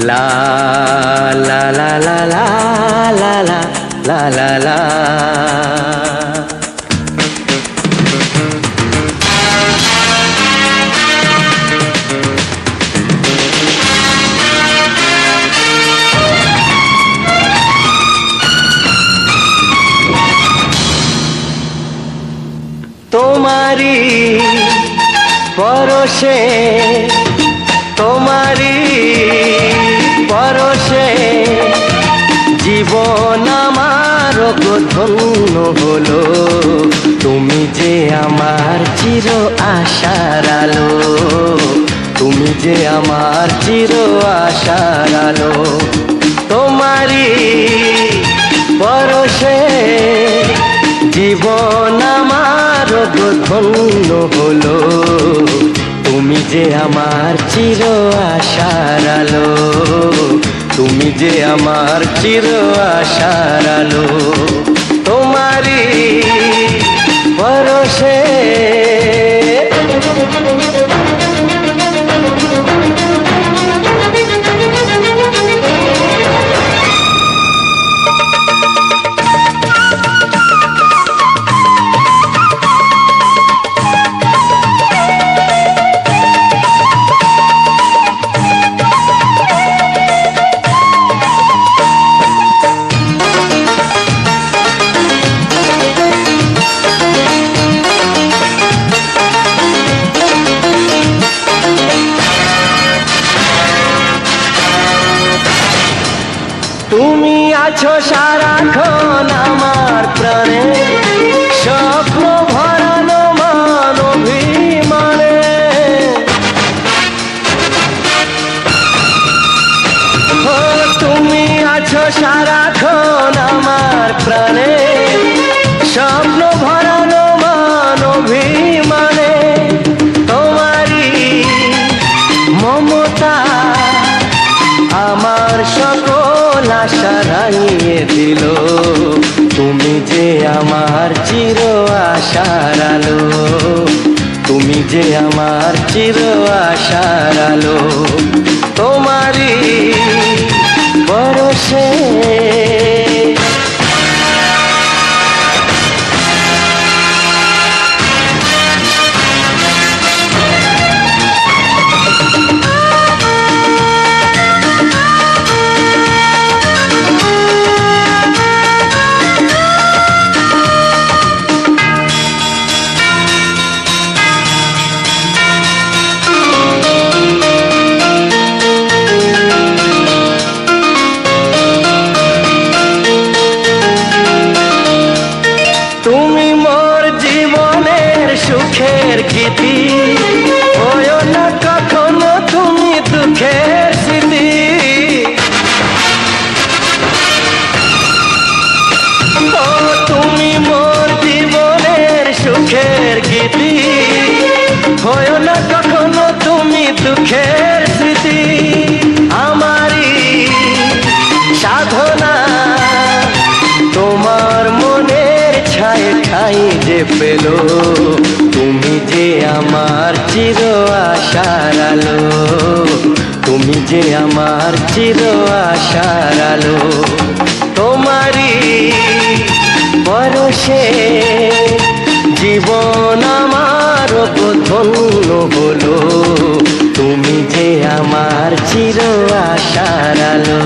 লা লা লা লা লা লা লা লা লা লা। তোমারি পরশে তোমারি পরশে জীবন আমার ধন্য হলো। তুমি যে আমার চির আশার আলো, তুমি যে আমার চির আশার আলো। তোমারি পরশে জীবন আমার ধন্য হলো। তুমি যে আমার চির আশার আলো, তুমি যে আমার চির আশার আলো। তোমারি পরশে তুমি আছো সারাক্ষণ আমার প্রাণে, স্বপ্ন ভরানো মান অভিমানে। তুমি আছো সারাক্ষণ আমার প্রাণে, স্বপ্ন ভরানো মান অভিমানে। তোমারি মমতা আমার সকল আশা রাঙিয়ে দিল। তুমি যে আমার চির আশার আলো, তুমি যে আমার চির আশার আলো। তোমারি পরশে সুখের গীতি, হয়ো না কখনো তুমি দুঃখের স্মৃতি। ও তুমি মোর জীবনের সুখের গীতি, হয়ো না কখনো তুমি দুঃখের স্মৃতি। আমারি সাধনা তোমার মনের ছায় ঠাই যে পেল। তুমি যে আমার চির আশার আলো, তুমি যে আমার চির আশার আলো। তোমারি পরশে জীবন আমার ধন্য হলো। তুমি যে আমার চির আশার আলো।